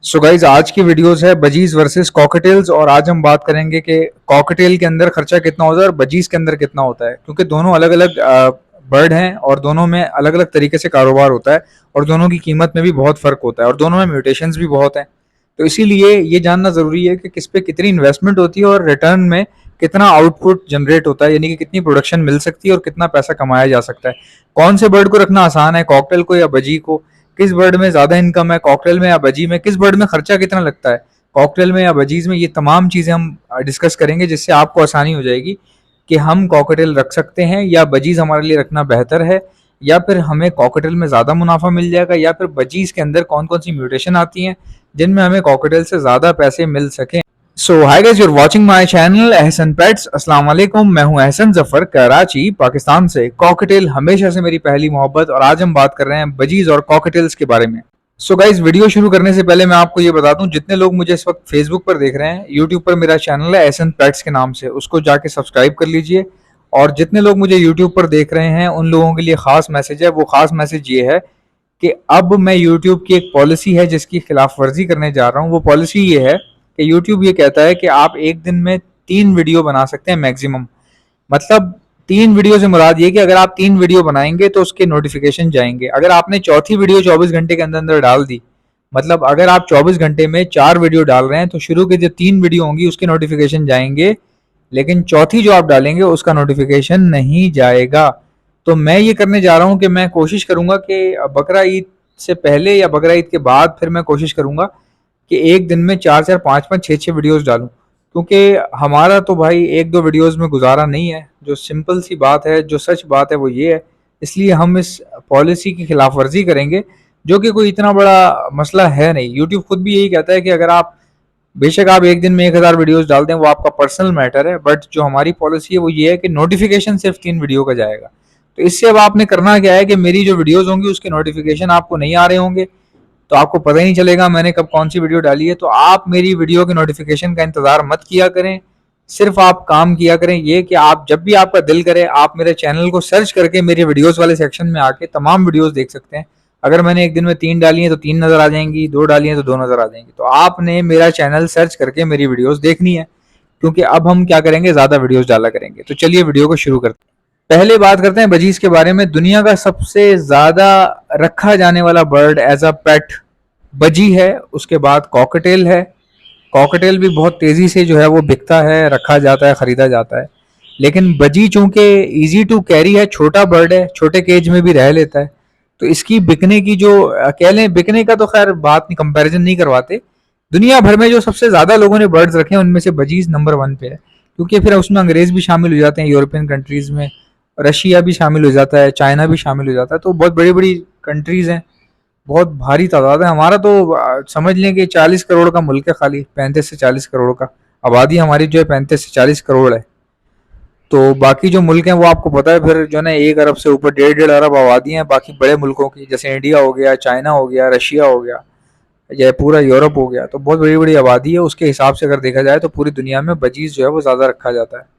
So guys आज की videos है बजीज वर्सेस कॉकटेल्स। और आज हम बात करेंगे कि कॉकटेल के अंदर खर्चा कितना होता है और बजीज के अंदर कितना होता है, क्योंकि दोनों अलग अलग बर्ड हैं और दोनों में अलग अलग तरीके से कारोबार होता है और दोनों की कीमत में भी बहुत फर्क होता है और दोनों में म्यूटेशंस भी बहुत हैं। तो इसीलिए ये जानना ज़रूरी है कि किस पे कितनी इन्वेस्टमेंट होती है और रिटर्न में कितना आउटपुट जनरेट होता है, यानी कि कितनी प्रोडक्शन मिल सकती है और कितना पैसा कमाया जा सकता है। कौन से बर्ड को रखना आसान है, कॉकटेल को या बजी को? किस बर्ड में ज्यादा इनकम है, कॉकटेल में या बजी में? किस बर्ड में खर्चा कितना लगता है, कॉकटेल में या बजीज में? ये तमाम चीजें हम डिस्कस करेंगे, जिससे आपको आसानी हो जाएगी कि हम कॉकटेल रख सकते हैं या बजीज हमारे लिए रखना बेहतर है, या फिर हमें कॉकटेल में ज्यादा मुनाफा मिल जाएगा, या फिर बजीज के अंदर कौन कौन सी म्यूटेशन आती हैं जिनमें हमें कॉकटेल से ज्यादा पैसे मिल सकें। So hi guys, you're watching my channel Ehsan pets. अस्सलाम वालेकुम, मैं हूं एहसन जफर, कराची पाकिस्तान से। कॉकटेल हमेशा से मेरी पहली मोहब्बत, और आज हम बात कर रहे हैं बजीज और कॉकटेल्स के बारे में। सो गाइस, वीडियो शुरू करने से पहले मैं आपको ये बता दूं, जितने लोग मुझे इस वक्त फेसबुक पर देख रहे हैं, यूट्यूब पर मेरा चैनल है एहसन पेट्स के नाम से, उसको जाके सब्सक्राइब कर लीजिए। और जितने लोग मुझे यूट्यूब पर देख रहे हैं उन लोगों के लिए खास मैसेज है। वो खास मैसेज ये है कि अब मैं यूट्यूब की एक पॉलिसी है जिसकी खिलाफ वर्जी करने जा रहा हूँ। वो पॉलिसी ये है कि यूट्यूब ये कहता है कि आप एक दिन में 3 वीडियो बना सकते हैं मैक्सिमम। मतलब 3 वीडियो से मुराद ये कि अगर आप 3 वीडियो बनाएंगे तो उसके नोटिफिकेशन जाएंगे। अगर आपने चौथी वीडियो 24 घंटे के अंदर अंदर डाल दी, मतलब अगर आप 24 घंटे में 4 वीडियो डाल रहे हैं तो शुरू के जो 3 वीडियो होंगी उसके नोटिफिकेशन जाएंगे, लेकिन चौथी जो आप डालेंगे उसका नोटिफिकेशन नहीं जाएगा। तो मैं ये करने जा रहा हूँ कि मैं कोशिश करूंगा कि बकरा ईद से पहले या बकरा ईद के बाद फिर मैं कोशिश करूंगा कि एक दिन में 4 4 5 5 6 6 वीडियोस डालूं, क्योंकि हमारा तो भाई 1 2 वीडियोस में गुजारा नहीं है। जो सिंपल सी बात है, जो सच बात है वो ये है। इसलिए हम इस पॉलिसी की खिलाफ वर्जी करेंगे, जो कि कोई इतना बड़ा मसला है नहीं। यूट्यूब खुद भी यही कहता है कि अगर आप बेशक आप एक दिन में 1000 वीडियोस डाल दें, वो आपका पर्सनल मैटर है, बट जो हमारी पॉलिसी है वो ये है कि नोटिफिकेशन सिर्फ 3 वीडियो का जाएगा। तो इससे अब आपने करना क्या है कि मेरी जो वीडियोस होंगी उसके नोटिफिकेशन आपको नहीं आ रहे होंगे, तो आपको पता ही नहीं चलेगा मैंने कब कौन सी वीडियो डाली है। तो आप मेरी वीडियो के नोटिफिकेशन का इंतजार मत किया करें। सिर्फ आप काम किया करें ये कि आप जब भी आपका दिल करे आप मेरे चैनल को सर्च करके मेरे वीडियोस वाले सेक्शन में आके तमाम वीडियोस देख सकते हैं। अगर मैंने एक दिन में 3 डाली हैं तो 3 नजर आ जाएंगी, 2 डाली हैं तो 2 नजर आ जाएंगी। तो आपने मेरा चैनल सर्च करके मेरी वीडियोस देखनी है, क्योंकि अब हम क्या करेंगे, ज्यादा वीडियोस डाला करेंगे। तो चलिए वीडियो को शुरू करते हैं। पहले बात करते हैं बजीज के बारे में। दुनिया का सबसे ज्यादा रखा जाने वाला बर्ड एज अ पेट बजी है, उसके बाद कॉकटेल है। कॉकटेल भी बहुत तेजी से जो है वो बिकता है, रखा जाता है, खरीदा जाता है। लेकिन बजी चूंकि इजी टू कैरी है, छोटा बर्ड है, छोटे केज में भी रह लेता है, तो इसकी बिकने की जो कह लें, बिकने का तो खैर बात नहीं, कंपैरिजन नहीं करवाते। दुनिया भर में जो सबसे ज्यादा लोगों ने बर्ड्स रखे हैं उनमें से बजीज नंबर 1 पे है, क्योंकि फिर उसमें अंग्रेज भी शामिल हो जाते हैं, यूरोपियन कंट्रीज में रशिया भी शामिल हो जाता है, चाइना भी शामिल हो जाता है। तो बहुत बड़ी बड़ी कंट्रीज हैं, बहुत भारी तादाद है। हमारा तो समझ लें कि 40 करोड़ का मुल्क है, खाली 35 से 40 करोड़ का आबादी हमारी जो है 35 से 40 करोड़ है। तो बाकी जो मुल्क हैं वो आपको पता है फिर जो है ना, 1 अरब से ऊपर, 1.5 1.5 अरब आबादी है बाकी बड़े मुल्कों की, जैसे इंडिया हो गया, चाइना हो गया, रशिया हो गया, या पूरा यूरोप हो गया। तो बहुत बड़ी बड़ी आबादी है, उसके हिसाब से अगर देखा जाए तो पूरी दुनिया में बजीज जो है वो ज़्यादा रखा जाता है।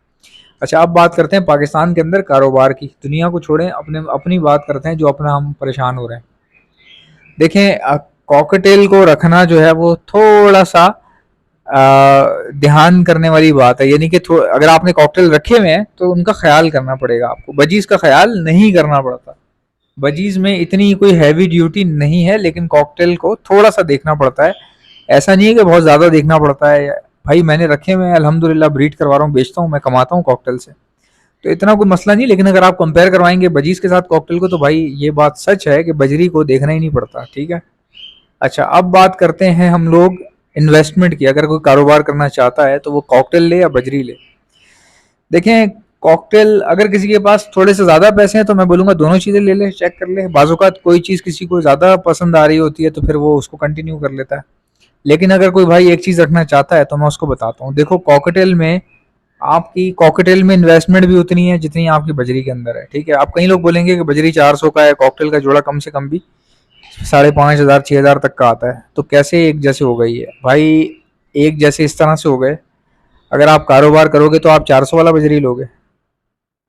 अच्छा, अब बात करते हैं पाकिस्तान के अंदर कारोबार की। दुनिया को छोड़ें, अपने अपनी बात करते हैं, जो अपना हम परेशान हो रहे हैं। देखें, कॉकटेल को रखना जो है वो थोड़ा सा ध्यान करने वाली बात है, यानी कि अगर आपने कॉकटेल रखे हुए हैं तो उनका ख्याल करना पड़ेगा आपको। बजीज का ख्याल नहीं करना पड़ता, बजीज में इतनी कोई हैवी ड्यूटी नहीं है, लेकिन कॉकटेल को थोड़ा सा देखना पड़ता है। ऐसा नहीं है कि बहुत ज़्यादा देखना पड़ता है। भाई मैंने रखे हुए हैं, अल्हम्दुलिल्लाह, ब्रीड करवा रहा हूँ, बेचता हूँ, मैं कमाता हूँ कॉकटेल से, तो इतना कोई मसला नहीं। लेकिन अगर आप कंपेयर करवाएंगे बजीज के साथ कॉकटेल को, तो भाई ये बात सच है कि बजरी को देखना ही नहीं पड़ता। ठीक है। अच्छा, अब बात करते हैं हम लोग इन्वेस्टमेंट की। अगर कोई कारोबार करना चाहता है तो वो कॉकटेल ले या बजरी ले। देखें, कॉकटेल अगर किसी के पास थोड़े से ज़्यादा पैसे हैं तो मैं बोलूँगा दोनों चीज़ें ले ले, चेक कर ले। बाज़-औक़ात कोई चीज़ किसी को ज़्यादा पसंद आ रही होती है तो फिर वो उसको कंटिन्यू कर लेता है। लेकिन अगर कोई भाई एक चीज़ रखना चाहता है तो मैं उसको बताता हूँ। देखो, कॉकटेल में इन्वेस्टमेंट भी उतनी है जितनी आपकी बजरी के अंदर है। ठीक है। आप कई लोग बोलेंगे कि बजरी 400 का है, कॉकटेल का जोड़ा कम से कम भी 5,500 6,000 तक का आता है, तो कैसे एक जैसे हो गई है भाई? एक जैसे इस तरह से हो गए, अगर आप कारोबार करोगे तो आप 400 वाला बजरी लोगे?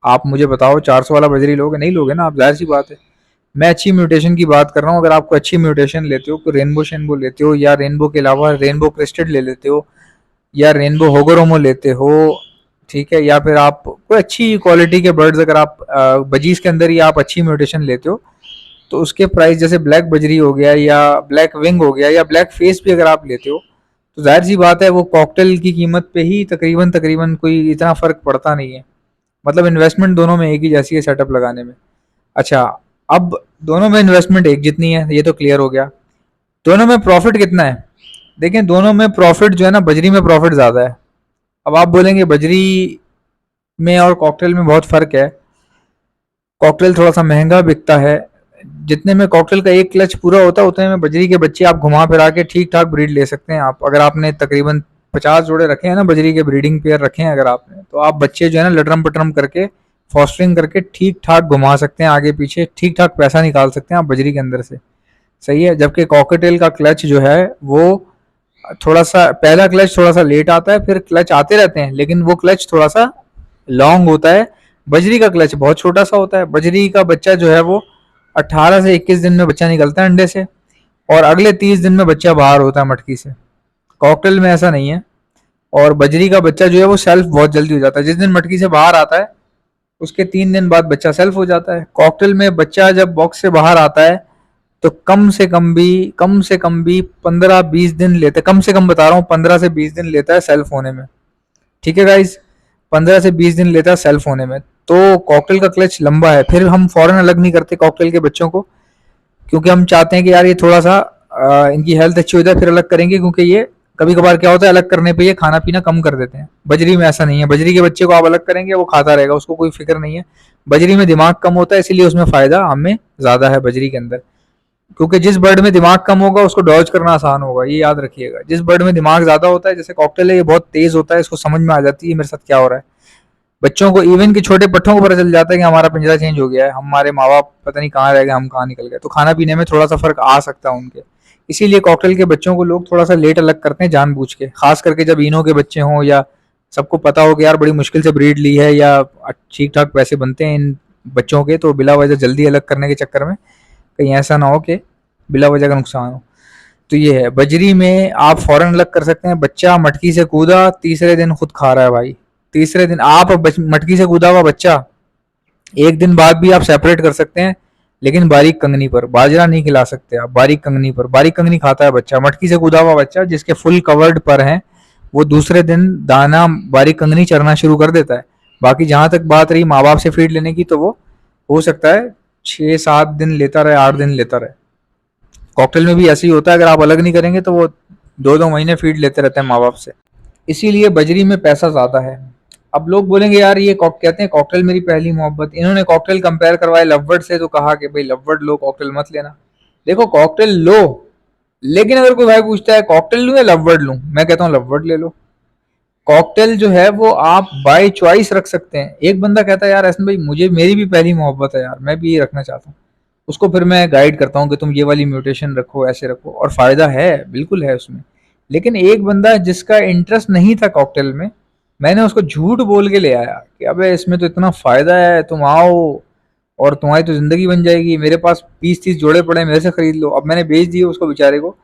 आप मुझे बताओ, 400 वाला बजरी लोगे? नहीं लोगे ना आप, जाहिर सी बात है। मैं अच्छी म्यूटेशन की बात कर रहा हूँ। अगर आपको अच्छी म्यूटेशन लेते हो, कोई रेनबो शेनबो लेते हो, या रेनबो के अलावा रेनबो क्रेस्टेड ले लेते हो, या रेनबो होगोरोमो लेते हो, ठीक है, या फिर आप कोई अच्छी क्वालिटी के बर्ड्स अगर आप बजीज के अंदर ही आप अच्छी म्यूटेशन लेते हो, तो उसके प्राइस जैसे ब्लैक बजरी हो गया या ब्लैक विंग हो गया या ब्लैक फेस भी अगर आप लेते हो, तो जाहिर सी बात है वो कॉकटेल की कीमत पे ही तकरीबन तकरीबन कोई इतना फर्क पड़ता नहीं है। मतलब इन्वेस्टमेंट दोनों में एक ही जैसी है सेटअप लगाने में। अच्छा, अब दोनों में इन्वेस्टमेंट एक जितनी है, ये तो क्लियर हो गया। दोनों में प्रॉफिट कितना है? देखें, दोनों में प्रॉफिट जो है ना, बजरी में प्रॉफिट ज़्यादा है। अब आप बोलेंगे बजरी में और कॉकटेल में बहुत फ़र्क है, कॉकटेल थोड़ा सा महंगा बिकता है। जितने में कॉकटेल का एक क्लच पूरा होता है, उतने में बजरी के बच्चे आप घुमा फिरा के ठीक ठाक ब्रीड ले सकते हैं। आप अगर आपने तकरीबन 50 जोड़े रखे हैं ना, बजरी के ब्रीडिंग पेयर रखे हैं अगर आपने, तो आप बच्चे जो है ना लटरम पटरम करके फॉस्टरिंग करके ठीक ठाक घुमा सकते हैं आगे पीछे, ठीक ठाक पैसा निकाल सकते हैं आप बजरी के अंदर से। सही है। जबकि कॉकटेल का क्लच जो है वो थोड़ा सा, पहला क्लच थोड़ा सा लेट आता है, फिर क्लच आते रहते हैं लेकिन वो क्लच थोड़ा सा लॉन्ग होता है। बजरी का क्लच बहुत छोटा सा होता है। बजरी का बच्चा जो है वो 18 से 21 दिन में बच्चा निकलता है अंडे से, और अगले 30 दिन में बच्चा बाहर होता है मटकी से। कॉकटेल में ऐसा नहीं है। और बजरी का बच्चा जो है वो सेल्फ बहुत जल्दी हो जाता है। जिस दिन मटकी से बाहर आता है उसके 3 दिन बाद बच्चा सेल्फ हो जाता है। कॉकटेल में बच्चा जब बॉक्स से बाहर आता है तो कम से कम भी 15-20 दिन लेता है। कम से कम बता रहा हूँ, 15 से 20 दिन लेता है सेल्फ होने में। ठीक है गाइज, 15 से 20 दिन लेता है सेल्फ होने में। तो कॉकटेल का क्लच लंबा है। फिर हम फौरन अलग नहीं करते कॉकटेल के बच्चों को, क्योंकि हम चाहते हैं कि यार ये थोड़ा सा इनकी हेल्थ अच्छी हो जाए फिर अलग करेंगे, क्योंकि ये कभी कभार क्या होता है अलग करने पे ये खाना पीना कम कर देते हैं। बजरी में ऐसा नहीं है। बजरी के बच्चे को आप अलग करेंगे वो खाता रहेगा, उसको कोई फिक्र नहीं है। बजरी में दिमाग कम होता है, इसीलिए उसमें फायदा हमें ज्यादा है बजरी के अंदर। क्योंकि जिस बर्ड में दिमाग कम होगा उसको डॉज करना आसान होगा, ये याद रखिएगा। जिस बर्ड में दिमाग ज्यादा होता है, जैसे कॉकटेल है, ये बहुत तेज होता है, इसको समझ में आ जाती है मेरे साथ क्या हो रहा है। बच्चों को, इवन कि छोटे पट्टों को पता चल जाता है कि हमारा पिंजरा चेंज हो गया है, हमारे माँ बाप पता नहीं कहाँ रह गए, हम कहाँ निकल गए। तो खाना पीने में थोड़ा सा फर्क आ सकता है उनके। इसीलिए कॉकटेल के बच्चों को लोग थोड़ा सा लेट अलग करते हैं जानबूझ के, खास करके जब इनो के बच्चे हों या सबको पता हो कि यार बड़ी मुश्किल से ब्रीड ली है या ठीक ठाक पैसे बनते हैं इन बच्चों के, तो बिला वजह जल्दी अलग करने के चक्कर में कहीं ऐसा ना हो कि बिला वजह का नुकसान हो। तो ये है, बजरी में आप फौरन अलग कर सकते हैं। बच्चा मटकी से कूदा, तीसरे दिन खुद खा रहा है भाई। तीसरे दिन आप मटकी से कूदा हुआ बच्चा एक दिन बाद भी आप सेपरेट कर सकते हैं, लेकिन बारीक कंगनी पर। बाजरा नहीं खिला सकते आप बारीक कंगनी पर। बारीक कंगनी खाता है बच्चा। मटकी से कूदा हुआ बच्चा जिसके फुल कवर्ड पर है, वो दूसरे दिन दाना बारीक कंगनी चरना शुरू कर देता है। बाकी जहां तक बात रही माँ बाप से फीड लेने की, तो वो हो सकता है 6-7 दिन लेता रहे, 8 दिन लेता रहे। कॉकटेल में भी ऐसे ही होता है, अगर आप अलग नहीं करेंगे तो वो 2-2 महीने फीड लेते रहते हैं माँ बाप से। इसीलिए बजरी में पैसा ज्यादा है। अब लोग बोलेंगे यार ये कहते हैं कॉकटेल मेरी पहली मोहब्बत। इन्होंने कॉकटेल कंपेयर करवाए लववर्ड से, तो कहा कि भाई लववर्ड लो, कॉकटेल मत लेना। देखो कॉकटेल लो, लेकिन अगर कोई भाई पूछता है कॉकटेल लूं या लववर्ड लूं, मैं कहता हूँ लववर्ड ले लो। कॉकटेल जो है वो आप बाय चॉइस रख सकते हैं। एक बंदा कहता है यार ऐसा भाई मुझे, मेरी भी पहली मोहब्बत है यार, मैं भी ये रखना चाहता हूँ, उसको फिर मैं गाइड करता हूँ कि तुम ये वाली म्यूटेशन रखो, ऐसे रखो, और फायदा है, बिल्कुल है उसमें। लेकिन एक बंदा जिसका इंटरेस्ट नहीं था कॉकटेल में, मैंने उसको झूठ बोल के ले आया कि अबे इसमें तो इतना फायदा है, तुम आओ और तुम्हारी तो जिंदगी बन जाएगी, मेरे पास 20-30 जोड़े पड़े हैं, मेरे से खरीद लो। अब मैंने बेच दिए उसको बेचारे को,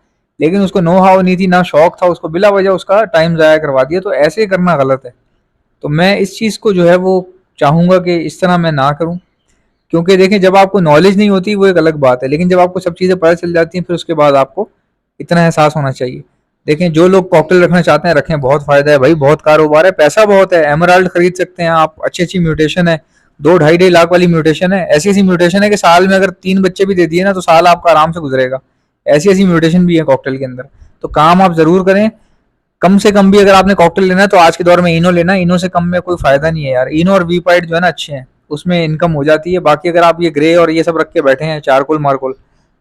लेकिन उसको नो हाउ नहीं थी, ना शौक था, उसको बिला वजह उसका टाइम जाया करवा दिया। तो ऐसे करना गलत है। तो मैं इस चीज को जो है वो चाहूंगा कि इस तरह मैं ना करूं। क्योंकि देखें, जब आपको नॉलेज नहीं होती वो एक अलग बात है, लेकिन जब आपको सब चीज़ें पता चल जाती हैं फिर उसके बाद आपको इतना एहसास होना चाहिए। देखें, जो लोग कॉकटेल रखना चाहते हैं रखें, बहुत फायदा है भाई, बहुत कारोबार है, पैसा बहुत है। एमराल्ड खरीद सकते हैं आप, अच्छी अच्छी म्यूटेशन है, 2-2.5 लाख वाली म्यूटेशन है। ऐसी ऐसी म्यूटेशन है कि साल में अगर 3 बच्चे भी दे दिए ना तो साल आपका आराम से गुजरेगा। ऐसी ऐसी म्यूटेशन भी है कॉकटेल के अंदर। तो काम आप जरूर करें। कम से कम भी अगर आपने कॉकटेल लेना है तो आज के दौर में इनो लेना। इनो से कम में कोई फायदा नहीं है यार। इनो और वीपाइड जो है ना अच्छे हैं, उसमें इनकम हो जाती है। बाकी अगर आप ये ग्रे और ये सब रख के बैठे हैं, चारकोल मारकोल,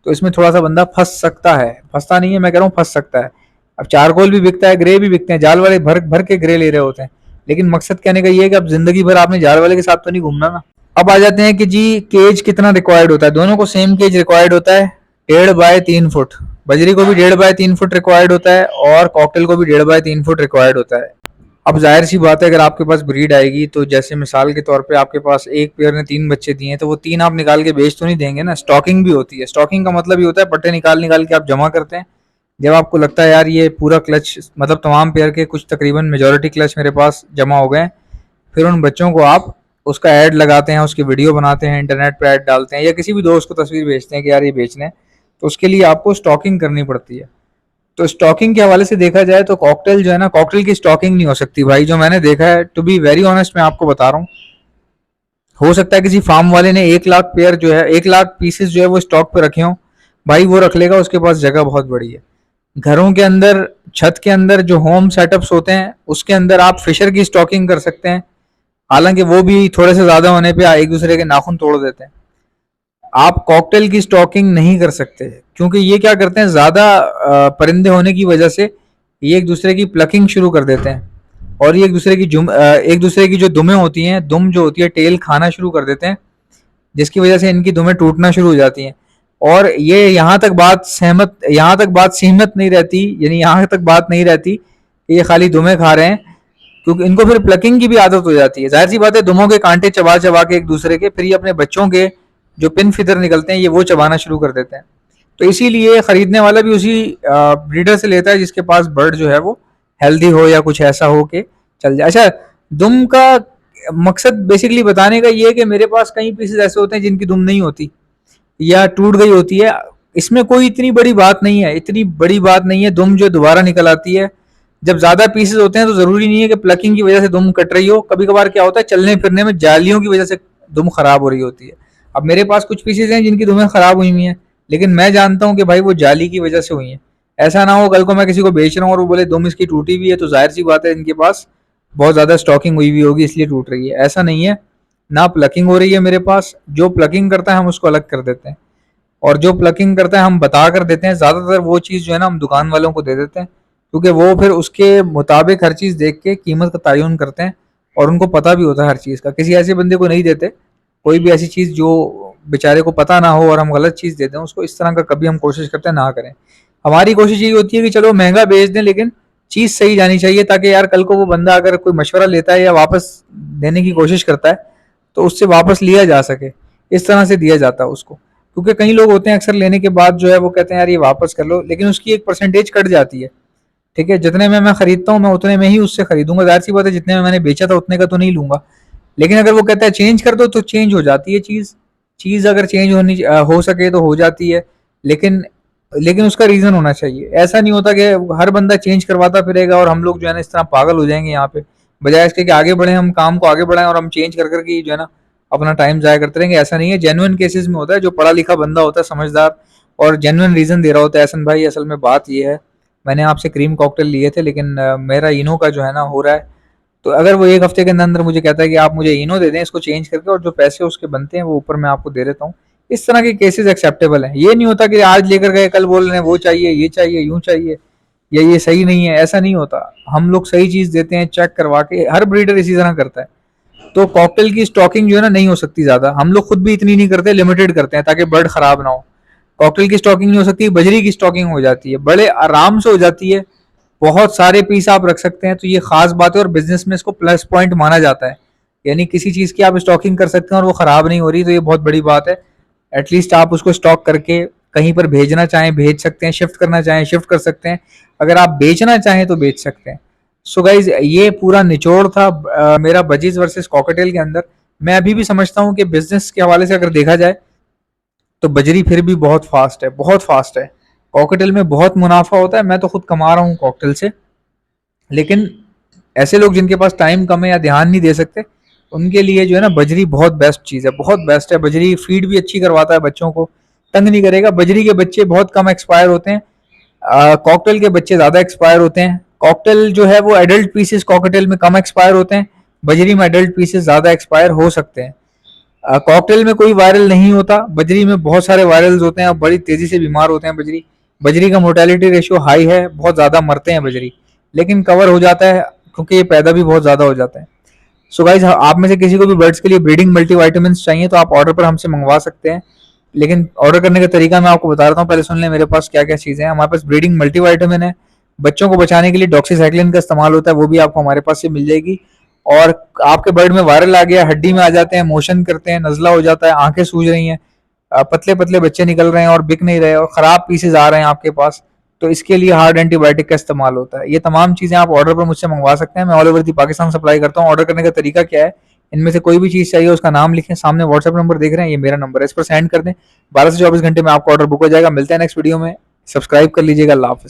तो इसमें थोड़ा सा बंदा फंस सकता है। फंसता नहीं है, मैं कह रहा हूँ फंस सकता है। अब चारकोल भी बिकता है, ग्रे भी बिकते हैं, जाल वाले भर भर के ग्रे ले रहे होते हैं। लेकिन मकसद कहने का ये है कि अब जिंदगी भर आपने जाल वाले के साथ तो नहीं घूमना ना। अब आ जाते हैं कि जी केज कितना रिक्वायर्ड होता है। दोनों को सेम केज रिक्वायर्ड होता है, 1.5 बाय 3 फुट। बजरी को भी 1.5 बाय 3 फुट रिक्वायर्ड होता है और कॉकटेल को भी 1.5 बाय 3 फुट रिक्वायर्ड होता है। अब जाहिर सी बात है, अगर आपके पास ब्रीड आएगी तो जैसे मिसाल के तौर पे आपके पास एक पेयर ने 3 बच्चे दिए हैं, तो वो 3 आप निकाल के बेच तो नहीं देंगे ना, स्टॉकिंग भी होती है। स्टॉकिंग का मतलब ये होता है पट्टे निकाल निकाल के आप जमा करते हैं। जब आपको लगता है यार ये पूरा क्लच, मतलब तमाम पेयर के कुछ तकरीबन मेजॉरिटी क्लच मेरे पास जमा हो गए, फिर उन बच्चों को आप उसका ऐड लगाते हैं, उसकी वीडियो बनाते हैं, इंटरनेट पे ऐड डालते हैं, या किसी भी दोस्त को तस्वीर भेजते हैं कि यार ये बेचने हैं, तो उसके लिए आपको स्टॉकिंग करनी पड़ती है। तो स्टॉकिंग के हवाले से देखा जाए तो कॉकटेल जो है ना, कॉकटेल की स्टॉकिंग नहीं हो सकती भाई, जो मैंने देखा है, टू बी वेरी ऑनेस्ट मैं आपको बता रहा हूँ। हो सकता है किसी फार्म वाले ने 1 लाख पेयर जो है, 1 लाख पीसेस जो है वो स्टॉक पे रखे हों, भाई वो रख लेगा, उसके पास जगह बहुत बड़ी है। घरों के अंदर, छत के अंदर जो होम सेटअप्स होते हैं उसके अंदर आप फिशर की स्टॉकिंग कर सकते हैं, हालांकि वो भी थोड़े से ज्यादा होने पे एक दूसरे के नाखून तोड़ देते हैं। आप कॉकटेल की स्टॉकिंग नहीं कर सकते, क्योंकि ये क्या करते हैं, ज्यादा परिंदे होने की वजह से ये एक दूसरे की प्लकिंग शुरू कर देते हैं, और ये एक दूसरे की जो दुमें होती हैं, दुम जो होती है टेल खाना शुरू कर देते हैं, जिसकी वजह से इनकी दुमें टूटना शुरू हो जाती हैं। और ये यहाँ तक बात सीमित नहीं रहती, यानी यहाँ तक बात नहीं रहती कि ये खाली दुमें खा रहे हैं, क्योंकि इनको फिर प्लकिंग की भी आदत हो जाती है। जाहिर सी बात है, दुमों के कांटे चबा चबा के एक दूसरे के, फिर ये अपने बच्चों के जो पिन फिदर निकलते हैं ये वो चबाना शुरू कर देते हैं। तो इसीलिए खरीदने वाला भी उसी ब्रीडर से लेता है जिसके पास बर्ड जो है वो हेल्दी हो या कुछ ऐसा हो के चल जाए। अच्छा, दुम का मकसद बेसिकली बताने का ये है कि मेरे पास कई पीसेस ऐसे होते हैं जिनकी दुम नहीं होती या टूट गई होती है। इसमें कोई इतनी बड़ी बात नहीं है, इतनी बड़ी बात नहीं है, दुम जो दोबारा निकल आती है। जब ज्यादा पीसेस होते हैं तो जरूरी नहीं है कि प्लकिंग की वजह से दुम कट रही हो, कभी कभार क्या होता है चलने फिरने में जालियों की वजह से दुम खराब हो रही होती है। अब मेरे पास कुछ पीसेस हैं जिनकी दुमें खराब हुई हुई हैं, लेकिन मैं जानता हूँ कि भाई वो जाली की वजह से हुई हैं। ऐसा ना हो कल को मैं किसी को बेच रहा हूँ और वो बोले दुम इसकी टूटी हुई है, तो जाहिर सी बात है इनके पास बहुत ज्यादा स्टॉकिंग हुई हुई होगी इसलिए टूट रही है। ऐसा नहीं है, ना प्लकिंग हो रही है मेरे पास। जो प्लकिंग करता है हम उसको अलग कर देते हैं, और जो प्लकिंग करता है हम बता कर देते हैं। ज्यादातर वो चीज जो है ना हम दुकान वालों को दे देते हैं, क्योंकि वो फिर उसके मुताबिक हर चीज देख के कीमत का तयन करते हैं, और उनको पता भी होता है हर चीज का। किसी ऐसे बंदे को नहीं देते कोई भी ऐसी चीज जो बेचारे को पता ना हो और हम गलत चीज देते हैं उसको, इस तरह का कभी हम कोशिश करते हैं ना करें। हमारी कोशिश यही होती है कि चलो महंगा बेच दें, लेकिन चीज सही जानी चाहिए, ताकि यार कल को वो बंदा अगर कोई मशवरा लेता है या वापस देने की कोशिश करता है तो उससे वापस लिया जा सके। इस तरह से दिया जाता है उसको, क्योंकि कई लोग होते हैं अक्सर लेने के बाद जो है वो कहते हैं यार ये वापस कर लो, लेकिन उसकी एक परसेंटेज कट जाती है। ठीक है, जितने में मैं खरीदता हूँ मैं उतने में ही उससे खरीदूंगा, जाहिर सी बात है जितने में मैंने बेचा था उतने का तो नहीं लूंगा। लेकिन अगर वो कहता है चेंज कर दो तो चेंज हो जाती है चीज। चीज अगर चेंज हो सके तो हो जाती है, लेकिन लेकिन उसका रीजन होना चाहिए। ऐसा नहीं होता कि हर बंदा चेंज करवाता फिरेगा और हम लोग जो है ना इस तरह पागल हो जाएंगे यहाँ पे, बजाय इसके कि आगे बढ़े, हम काम को आगे बढ़ाएं और हम चेंज कर करके जो है ना अपना टाइम जाया करते रहेंगे। ऐसा नहीं है, जेन्युइन केसेस में होता है, जो पढ़ा लिखा बंदा होता है समझदार और जेन्युइन रीजन दे रहा होता है, ऐसा भाई असल में बात ये है, मैंने आपसे क्रीम कॉकटेल लिए थे लेकिन मेरा इनो का जो है ना हो रहा है। तो अगर वो एक हफ्ते के अंदर अंदर मुझे कहता है कि आप मुझे इनो दे दें इसको चेंज करके, और जो पैसे उसके बनते हैं वो ऊपर मैं आपको दे देता हूँ, इस तरह के केसेस एक्सेप्टेबल हैं। ये नहीं होता कि आज लेकर गए कल बोल रहे हैं वो चाहिए ये चाहिए यूं चाहिए या ये सही नहीं है, ऐसा नहीं होता। हम लोग सही चीज देते हैं चेक करवा के, हर ब्रीडर इसी तरह करता है। तो कॉकटेल की स्टॉकिंग जो है ना नहीं हो सकती ज्यादा, हम लोग खुद भी इतनी नहीं करते, लिमिटेड करते हैं ताकि बर्ड खराब ना हो। कॉकटेल की स्टॉकिंग नहीं हो सकती, बजरी की स्टॉकिंग हो जाती है, बड़े आराम से हो जाती है, बहुत सारे पीस आप रख सकते हैं, तो ये खास बात है और बिजनेस में इसको प्लस पॉइंट माना जाता है। यानी किसी चीज की आप स्टॉकिंग कर सकते हैं और वो खराब नहीं हो रही, तो ये बहुत बड़ी बात है। एटलीस्ट आप उसको स्टॉक करके कहीं पर भेजना चाहें भेज सकते हैं, शिफ्ट करना चाहें शिफ्ट कर सकते हैं, अगर आप बेचना चाहें तो बेच सकते हैं। सो गाइज ये पूरा निचोड़ था मेरा बजीज वर्सेस कॉकटेल के अंदर। मैं अभी भी समझता हूँ कि बिजनेस के हवाले से अगर देखा जाए तो बजरी फिर भी बहुत फास्ट है, बहुत फास्ट है। कॉकटेल में बहुत मुनाफा होता है, मैं तो खुद कमा रहा हूँ कॉकटेल से, लेकिन ऐसे लोग जिनके पास टाइम कम है या ध्यान नहीं दे सकते उनके लिए जो है ना बजरी बहुत बेस्ट चीज़ है, बहुत बेस्ट है। बजरी फीड भी अच्छी करवाता है, बच्चों को तंग नहीं करेगा। बजरी के बच्चे बहुत कम एक्सपायर होते हैं, कॉकटेल के बच्चे ज़्यादा एक्सपायर होते हैं। कॉकटेल जो है वो एडल्ट पीसेस कॉकटेल में कम एक्सपायर होते हैं, बजरी में एडल्ट पीसेस ज़्यादा एक्सपायर हो सकते हैं। कॉकटेल में कोई वायरल नहीं होता, बजरी में बहुत सारे वायरल्स होते हैं और बड़ी तेजी से बीमार होते हैं बजरी। बजरी का मोर्टेलिटी रेशियो हाई है, बहुत ज़्यादा मरते हैं बजरी, लेकिन कवर हो जाता है क्योंकि ये पैदा भी बहुत ज़्यादा हो जाता है। सो गाइज आप में से किसी को भी बर्ड्स के लिए ब्रीडिंग मल्टीविटामिन चाहिए तो आप ऑर्डर पर हमसे मंगवा सकते हैं, लेकिन ऑर्डर करने का तरीका मैं आपको बता रहा हूँ, पहले सुन लें मेरे पास क्या क्या चीज़ें हैं। हमारे पास ब्रीडिंग मल्टीविटामिन है, बच्चों को बचाने के लिए डॉक्सीसाइक्लिन का इस्तेमाल होता है, वो भी आपको हमारे पास से मिल जाएगी। और आपके बर्ड में वायरल आ गया, हड्डी में आ जाते हैं, मोशन करते हैं, नजला हो जाता है, आंखें सूज रही हैं, पतले पतले बच्चे निकल रहे हैं और बिक नहीं रहे और खराब पीसेज आ रहे हैं आपके पास, तो इसके लिए हार्ड एंटीबायोटिक का इस्तेमाल होता है। ये तमाम चीज़ें आप ऑर्डर पर मुझसे मंगवा सकते हैं, मैं all over the Pakistan supply करता हूँ। ऑर्डर करने का तरीका क्या है, इनमें से कोई भी चीज़ चाहिए उसका नाम लिखें, सामने व्हाट्सएप नंबर देख रहे हैं, ये मेरा नंबर है, इस पर सेंड कर दें, 12 से 24 घंटे में आपका ऑर्डर बुक हो जाएगा। मिलते हैं नेक्स्ट वीडियो में, सब्सक्राइब कर लीजिएगा। अल्लाह हाफिज़।